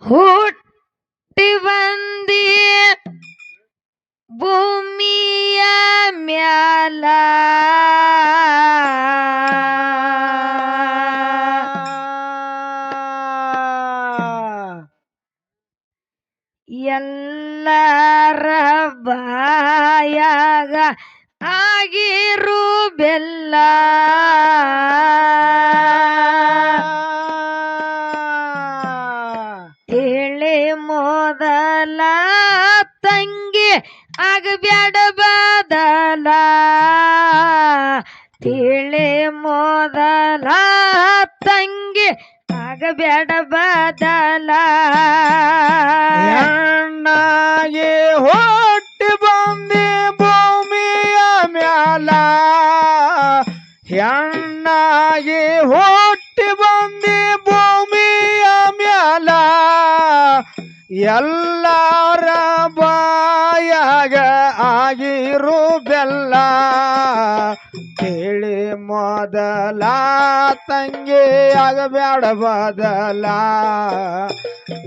ಹುಟ್ಟಿ ಬಂದಿ ಭೂಮಿಯ ಮ್ಯಾಲ ಎಲ್ಲರ ಬಾಯಾಗ ಆಗಿರು ಬೆಲ್ಲ ತಿಳಿ ಮೊದಲ ತಂಗಿ ಆಗಬ್ಯಾಡ ಬದಲ ತಿಳಿ ಮೊದಲ ತಂಗಿ ಆಗಬ್ಯಾಡ ಬದಲ ಹೆಣ್ಣಾಗಿ ಹುಟ್ಟಿ ಬಂದಿ ಭೂಮಿಯ ಮ್ಯಾಲ ಹೆಣ್ಣಾಗಿ ಹುಟ್ಟಿ ಬಂದಿ ಭೂಮಿಯ ಮ್ಯಾಲ ಎಲ್ಲರ ಬಾಯಾಗ ಆಗಿರು ಬೆಲ್ಲ ಕೇಳಿ ಮೊದಲ ತಂಗಿ ಆಗಬ್ಯಾಡ ಬದಲ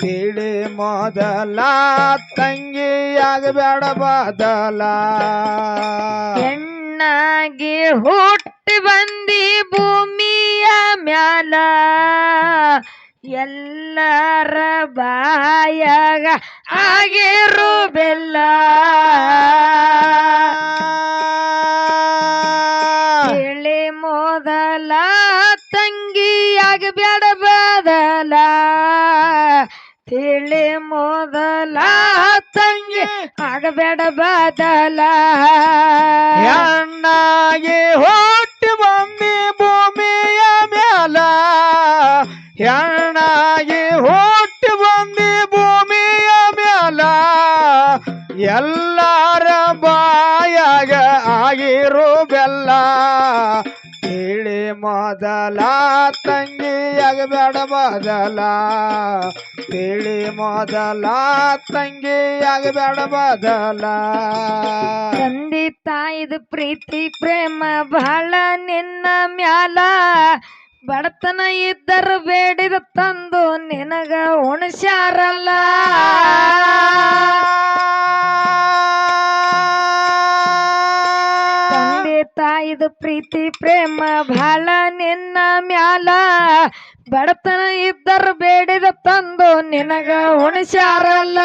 ತಿಳಿ ಮೊದಲ ತಂಗಿ ಆಗಬ್ಯಾಡ ಬದಲ ಹೆಣ್ಣಾಗಿ ಹುಟ್ಟಿ ಬಂದಿ ಭೂಮಿಯ ಮ್ಯಾಲ ಎಲ್ಲರ ಬಾಯಾಗ ಆಗಿರು ಬೆಲ್ಲ ತಿಳಿ ಮೊದಲ ತಂಗಿ ಆಗಬ್ಯಾಡ ಬದಲ ತಿಳಿ ಮೊದಲ ತಂಗಿ ಆಗಬೇಡ ಬದಲ ಹೆಣ್ಣಾಗಿ ಹುಟ್ಟಿ ಬಂದಿ ಭೂಮಿಯ ಮ್ಯಾಲ ಹೆಣ್ಣಾಗಿ ಹುಟ್ಟಿ ಬಂದಿ ಭೂಮಿಯ ಮ್ಯಾಲ ಎಲ್ಲರ ಬಾಯಾಗ ಆಗಿರು ಬೆಲ್ಲ ತಿಳಿ ಮೊದಲ ತಂಗಿ ಆಗಬೇಡ ಬದಲ ತಿಳಿ ಮೊದಲ ತಂಗಿ ಆಗಬೇಡ ಬದಲ ತಂದೆ ತಾಯಿದ ಪ್ರೀತಿ ಪ್ರೇಮ ಬಹಳ ನಿನ್ನ ಮ್ಯಾಲ ಬಡತನ ಇದ್ದರು ಬೇಡಿದ ತಂದು ನಿನಗ ಉಣಸ್ಯಾರಲ್ಲ ತಂದೆ ತಾಯಿದ ಪ್ರೀತಿ ಪ್ರೇಮ ಬಹಳ ನಿನ್ನ ಮ್ಯಾಲ ಬಡತನ ಇದ್ದರು ಬೇಡಿದ ತಂದು ನಿನಗ ಉಣಸ್ಯಾರಲ್ಲ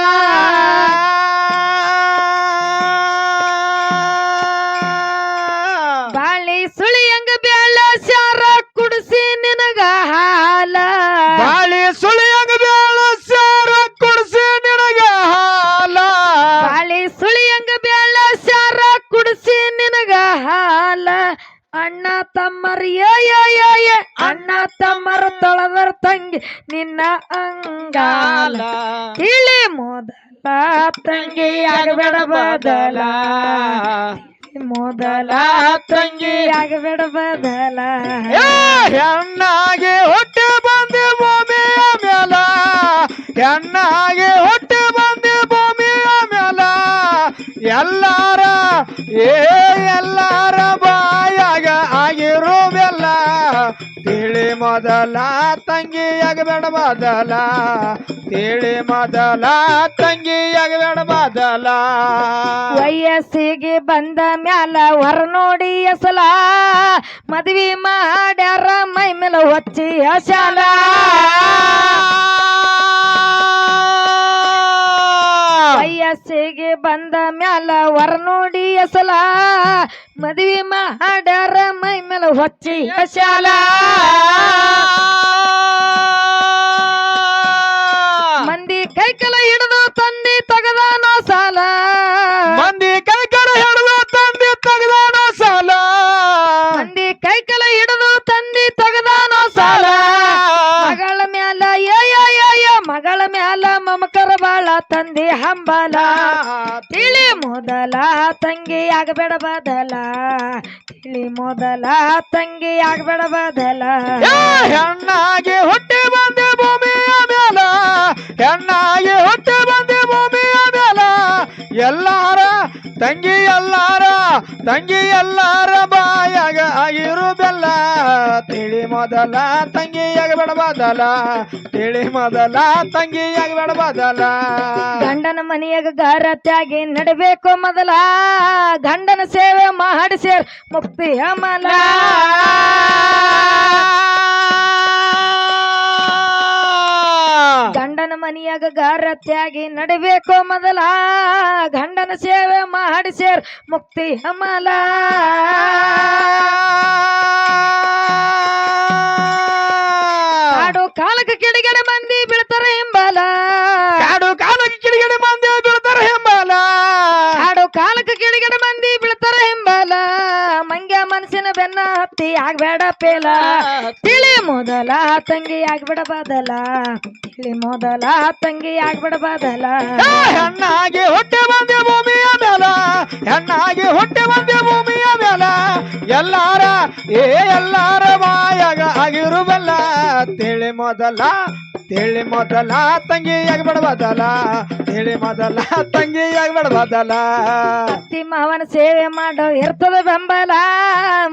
ಬಾಳಿ ಸುಳಿಯಂಗ ಬೇಳ ಶಾರ ಕುಡಿಸಿ ನಿನಗ ಹಾಲ ಬಾಳಿ ಸುಳಿಯಂಗ ಬೇಳ ಸಾರ ಕುಡಿಸಿ ನಿನಗ ಹಾಲ ಬಾಳಿ ಸುಳಿಯಂಗ ಬೇಳ ಶಾರ ಕುಡಿಸಿ ನಿನಗ ಹಾಲ ಅಣ್ಣ ತಮ್ಮರ ಅಣ್ಣ ತಮ್ಮರ ತೊಳೆದರ ತಂಗಿ ನಿನ್ನ ಅಂಗಾಲ ತಿಳಿ ಮೊದಲ ತಂಗಿ ಆಗಬೇಡ ಬದಲ ಮೊದಲ ತಂಗಿ ಆಗಬೇಡ ಬದಲ ಹೆಣ್ಣಾಗಿ ಹುಟ್ಟಿ ಬಂದಿ ಭೂಮಿಯ ಮ್ಯಾಲ ಹೆಣ್ಣಾಗಿ ಹುಟ್ಟಿ ಬಂದಿ ಭೂಮಿಯ ಮ್ಯಾಲ ಎಲ್ಲಾರ ಎಲ್ಲಾರ ಬಾಯಾಗ ಆಗಿರು ಬೆಲ್ಲ ತಿಳಿ ಮೊದಲ ತಂಗಿ ಆಗಬೇಡ ಬದಲ ತಿಳಿ ಮೊದಲ ತಂಗಿ ಆಗಬೇಡ ಬದಲ ವಯಸ್ಸಿಗೆ ಬಂದ ಮ್ಯಾಲ ಹೊರ ನೋಡಿ ಎಸಲ ಮದ್ವಿ ಮಾಡ್ಯಾರ ಮೈ ಮೇಲೆ ಹೊಚ್ಚಿ ಹಸಾಲ ವಯಸ್ಸಿಗೆ ಬಂದ ಮ್ಯಾಲ ಹೊರ ನೋಡಿ ಎಸಲ ಮದ್ವಿ ಮಾಡ್ಯಾರ ಮೈ ಮೇಲೆ ಹೊಚ್ಚಿ ಹಸಾಲ ಮಂದಿ ಕೈಕಲ ಹಿಡಿದು ತಂದಿ ತಗದಾನ ಸಾಲ ಮಂದಿ ಕೈಕಲ ಹಿಡಿದು ತಂದಿ ತಗದಾನ ಸಾಲ ಮಂದಿ ಕೈಕಲ ಹಿಡಿದು ತಂದಿ ತಗದಾನ ಸಾಲ ಮಗಳ ಮ್ಯಾಲ ಮಗಳ ಮ್ಯಾಲ ಮಮಕರ ಬಾಳ ತಂದಿ ಹಂಬಲ ತಿಳಿ ಮೊದಲ ತಂಗಿ ಆಗಬೇಡ ಬದಲ ತಿಳಿ ಮೊದಲ ತಂಗಿ ಆಗಬೇಡ ಬದಲ ಹೆಣ್ಣಾಗಿ ಹುಟ್ಟಿ ಬಂದಿ ಭೂಮಿಯ ಮ್ಯಾಲ ಹೆಣ್ಣಾಗಿ ಹುಟ್ಟಿ ಬಂದಿ ಭೂಮಿಯ ಮ್ಯಾಲ ಎಲ್ಲಾರ ತಂಗಿ ಎಲ್ಲಾರ ಬಾಯಾಗ ಆಗಿರು ಬೆಲ್ಲ ತಿಳಿ ಮೊದಲ ತಂಗಿಯಾಗಿ ಬಿಡಬಾದಲ ತಿಳಿ ಮೊದಲ ತಂಗಿಯಾಗಿ ಬಿಡಬಾದಲ ಗಂಡನ ಮನೆಯಾಗ ಗಾರತ್ಯಾಗಿ ನಡಬೇಕು ಮೊದಲ ಗಂಡನ ಸೇವೆ ಮಾಡಿ ಸೇರ್ ಮುಕ್ತಿ ಅಮಲ ಗಂಡನ ಮನೆಯಾಗ ಗಾರತ್ಯಾಗಿ ನಡಬೇಕು ಮೊದಲ ಗಂಡನ ಸೇವೆ ಮಾಡಿ ಸೇರ್ ಮುಕ್ತಿ ಅಮಲ ಕಾಡು ಕಾಲಕ್ಕೆ ಕಿಡಿಗಡೆ ಮಂದಿ ಬೀಳ್ತಾರ ಹಿಂಬಾಲ ಕಾಡು ಕಾಲಕ್ಕೆ ಕಿಡಿಗಡೆ ಮಂದಿ ಬೀಳ್ತಾರ ಹಿಂಬಾಲ ಕಾಡು ಕಾಲಕ್ಕೆ ಕಿಡಿಗಡೆ ಮಂದಿ ಬೀಳ್ತಾರ ಹಿಂಬಾಲ ಮಂಗ್ಯ ಮನಸ್ಸಿನ ಬೆನ್ನ ಹತ್ತಿ ಆಗ್ಬೇಡ ಪೇಲ ತಿಳಿ ಮೊದಲ ತಂಗಿ ಆಗ್ಬಿಡಬಾದಲ ತಿಳಿ ಮೊದಲ ತಂಗಿ ಆಗ್ಬಿಡಬಾದಲ ಹೆಣ್ಣಾಗಿ ಹೊಟ್ಟೆ ಬಂದೆ ಭೂಮಿಯ ಮೇಲ ಹೆಣ್ಣಾಗಿ ಹೊಟ್ಟೆ ಬಂದೆ ಭೂಮಿಯ ಮೇಲ ಎಲ್ಲಾರ ಬಾಯಾಗ ಆಗಿರುವಲ್ಲ ತಿಳಿ ಮೊದಲ ತಂಗಿಯಾಗಿ ಬಿಡಬಾದಲ ತಿಳಿ ಮೊದಲ ತಂಗಿಯಾಗಿ ಬಿಡಬಾದಲ ಅತ್ತಿ ಮಾವನ ಸೇವೆ ಮಾಡೋ ಇರ್ತದ ಬೆಂಬಲ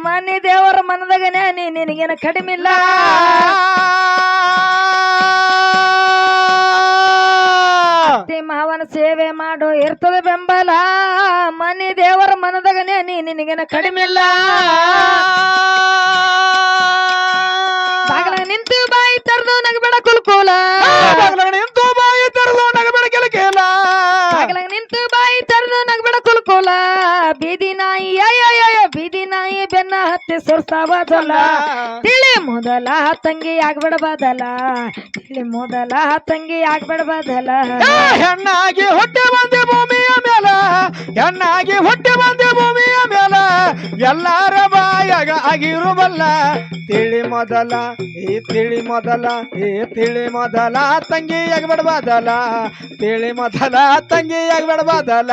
ಮನಿ ದೇವರ ಮನದಾಗ ನ್ಯಾನಿ ನಿನಗೇನ ಕಡಿಮಿಲ್ಲ ಅತ್ತಿ ಮಾವನ ಸೇವೆ ಮಾಡೋ ಇರ್ತದ ಬೆಂಬಲ ಮನಿ ದೇವರ ಮನದಾಗ ನ್ಯಾನಿ ನಿನಗೇನ ಕಡಿಮಿಲ್ಲ ಬಾಗಲ ನಿಂತು ಬಾಯಿ ತರದು ನಗಬೇಡ ಕುಲ್ಕೂಲ ನಿಂತು ಬಾಯಿ ತೆರೆದು ನಗಬೇಡ ಕೆಲಕೇಲ ಬಾಗಲ ನಿಂತು ಬಾಯಿ ತರದು ನಗಬೇಡ ಕುಲ್ಕೂಲ ಬೀದಿ ನಾಯಿ ಬೀದಿ ನಾಯಿ ಬೆನ್ನ ಹತ್ತಿ ಸುರ್ಸಾವದಲ್ಲ ತಿಳಿ ಮೊದಲ ತಂಗಿ ಆಗ್ಬಿಡಬಾದಲ ತಿಳಿ ಮೊದಲ ತಂಗಿ ಆಗ್ಬಿಡಬಾದಲ ಹೆಣ್ಣಾಗಿ ಹೊಟ್ಟೆ ಬಂದೆ ಭೂಮಿಯ ಮೇಲ ಹೆಣ್ಣಾಗಿ ಹೊಟ್ಟೆ ಬಂದೆ ಭೂಮಿಯ ಮೇಲ ಎಲ್ಲಾರ ಬಾಯಾಗ ಆಗಿರುವಲ್ಲ ತಿಳಿ ಮೊದಲ ತಿಳಿ ಮೊದಲ ತಂಗಿಯಾಗಿ ಬಿಡಬಾದಲ ತಿಳಿ ಮೊದಲ ತಂಗಿಯಾಗಿ ಬಿಡಬಾದಲ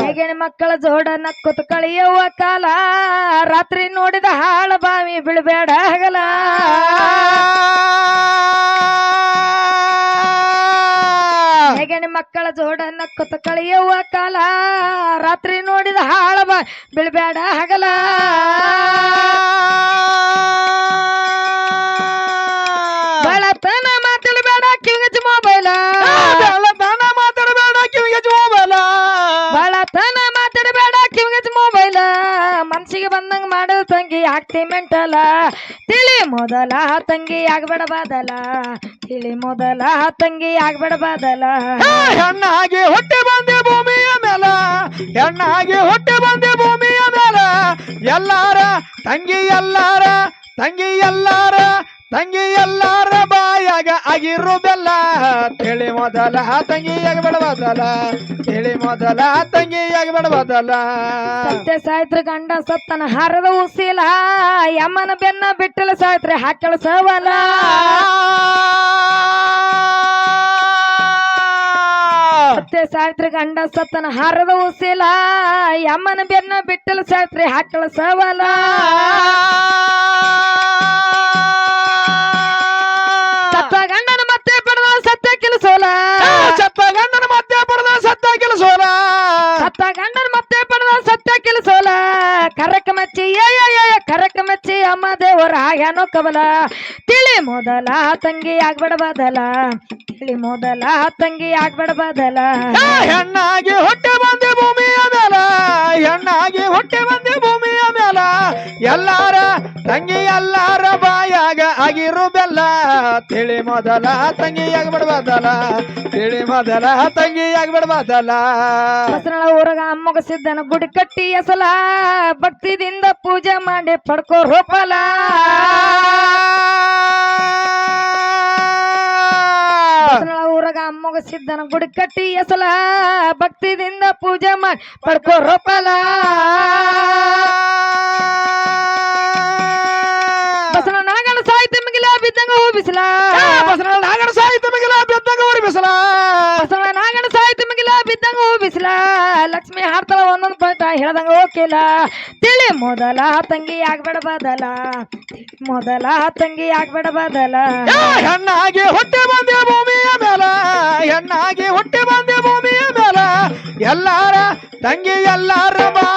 ಹೇಗೆಣಿ ಮಕ್ಕಳ ಜೋಡ ನಕ್ಕುತ್ತ ಕಳೆಯುವ ಕಾಲ ರಾತ್ರಿ ನೋಡಿದ ಹಾಳ ಬಾವಿ ಬಿಡಬೇಡ ಹಗಲ ಹೇಗೆಣಿ ಮಕ್ಕಳ ಜೋಡ ನಕ್ಕುತ್ತ ಕಳೆಯುವ ಕಾಲ ರಾತ್ರಿ ನೋಡಿದ ಹಾಳ ಬಾವಿ ಬಿಡಬೇಡ ಹಗಲ ಬಳತನ ಮಾತಾಡಬೇಡ ಕಿವಿಗೆ ಮೊಬೈಲ ಬೆಳತನ ಮಾತಾಡಬೇಡ ಕಿವಿಗೆ ಮೊಬೈಲ ಬಳತನ ಮಾತಾಡಬೇಡ ಕಿವಿಗೆ ಮೊಬೈಲ ಮನ್ಸಿಗೆ ಬಂದಂಗ ಮಾಡು ತಂಗಿ ಆಗ್ತಿ ಮೆಂಟಲ ತಿಳಿ ಮೊದಲ ತಂಗಿ ಆಗ್ಬಿಡಬಾದಲ ತಿಳಿ ಮೊದಲ ತಂಗಿ ಆಗ್ಬಿಡಬಾದಲ ಹೆಣ್ಣಾಗಿ ಹೊಟ್ಟೆ ಬಂದೆ ಭೂಮಿಯ ಮೇಲ ಹೆಣ್ಣಾಗಿ ಹೊಟ್ಟೆ ಬಂದೆ ಭೂಮಿಯ ಮೇಲ ಎಲ್ಲಾರ ತಂಗಿ ಎಲ್ಲಾರ ಬಾಯಾಗ ಆಗಿರು ಬೆಲ್ಲ ತಿಳಿ ಮೊದಲ ತಂಗಿಯಾಗಿ ಬಿಡಬಾದಲ ತಿಳಿ ಮೊದಲ ತಂಗಿಯಾಗಿ ಬಿಡಬಾದಲ ಸತ್ಯ ಸಾಯ್ತ್ರಿ ಗಂಡ ಸತ್ತನ ಹಾರದ ಉಸಿಲ ಯಮ್ಮನ ಬೆನ್ನ ಬಿಟ್ಟಲ ಸಾಯ್ತ್ರಿ ಹಾಕಳ ಸವಲ ಸತ್ಯ ಸಾಯ್ತ್ರಿ ಗಂಡ ಸತ್ತನ ಹಾರದ ಉಸಿಲ ಯಮ್ಮನ ಬೆನ್ನ ಬಿಟ್ಟಲ ಸಾಯ್ತ್ರಿ ಹಾಕಳ ಸವಲ ಸತ್ತ ಗಂಡನ ಮತ್ತೆ ಪಡೆದ ಸತ್ಯ ಕೆಲಸೋಲ ಸತ್ತ ಗಂಡನ ಮತ್ತೆ ಪಡೆದ ಸತ್ಯ ಕೆಲಸೋಲ ಸತ್ತ ಗಂಡನ ಮತ್ತೆ ಪಡೆದ ಸತ್ಯ ಕೆಲಸೋಲ ಕರಕ ಮಚ್ಚಿ ಕರಕ ಮಚ್ಚಿ ಅಮ್ಮ ದೇವರ ಆಗ್ಯಾನೋ ಕಬಲ ತಿಳಿ ಮೊದಲ ತಂಗಿ ಆಗ್ಬಿಡಬಾದಲ ತಿಳಿ ಮೊದಲ ತಂಗಿ ಆಗ್ಬಿಡಬಾದಲ ಹೆಣ್ಣಾಗಿ ಹೊಟ್ಟೆ ಬಂದೆ ಭೂಮಿಯ ಮೇಲ ಹೆಣ್ಣಾಗಿ ಹೊಟ್ಟೆ ಬಂದೆ ಭೂಮಿಯ ಮೇಲ ಎಲ್ಲಾರ ಬಾಯಾಗ ಆಗಿರು ಬೆಲ್ಲ ತಿಳಿ ಮೊದಲ ತಂಗಿಯಾಗಿ ಬಿಡಬಾದಲ ತಿಳಿ ಮೊದಲ ತಂಗಿಯಾಗಿ ಬಿಡಬಾದಲ ಬಸರಳ ಊರಗ ಅಮ್ಮಗ ಸಿದ್ದನ ಗುಡಿ ಕಟ್ಟಿ ಎಸಲ ಭಕ್ತಿದಿಂದ ಪೂಜೆ ಮಾಡಿ ಪಡ್ಕೋ ರೂಪಲ ಬಸರಳ ಊರಗ ಅಮ್ಮಗ ಸಿದ್ದನ ಗುಡಿ ಕಟ್ಟಿ ಎಸಲ ಭಕ್ತಿದಿಂದ ಪೂಜೆ ಮಾಡಿ ಪಡ್ಕೋ ರೂಪಲ ಬಸರ ನಾಗಣ ಸಾಹಿತ್ಯ ಮಿಗಿಲ ಬಿದ್ದಂಗ ಹೂ ಬಿಸಿಲ ಬಸರ ನಾಗಣ ಸಾಹಿತ್ಯ ಮಿಗಿಲ ಬಿದ್ದಂಗ ಹೂ ಬಿಸಿಲ ಬಸರ ನಾಗಣ ಸಾಹಿತ್ಯ ಮಿಗಿಲ ಬಿದ್ದಂಗ ಹೂ ಬಿಸಿಲ ಲಕ್ಷ್ಮಿ ಹಾಡ್ತಾಳ ಒಂದೊಂದು ಪಂಟ ಹೇಳ್ದಂಗ ಹೋಗಿಲ್ಲ ತಿಳಿ ಮೊದಲ ತಂಗಿ ಆಗ್ಬಿಡಬಾದಲ ಮೊದಲ ತಂಗಿ ಆಗ್ಬಿಡಬಾದಲ ಹೆಣ್ಣಾಗಿ ಹೊಟ್ಟೆ ಬಂದೆ ಭೂಮಿಯ ಮೇಲ ಹೆಣ್ಣಾಗಿ ಹೊಟ್ಟೆ ಬಂದೆ ಭೂಮಿಯ ಮೇಲ ಎಲ್ಲಾರ ತಂಗಿ ಎಲ್ಲಾರ ಬಾ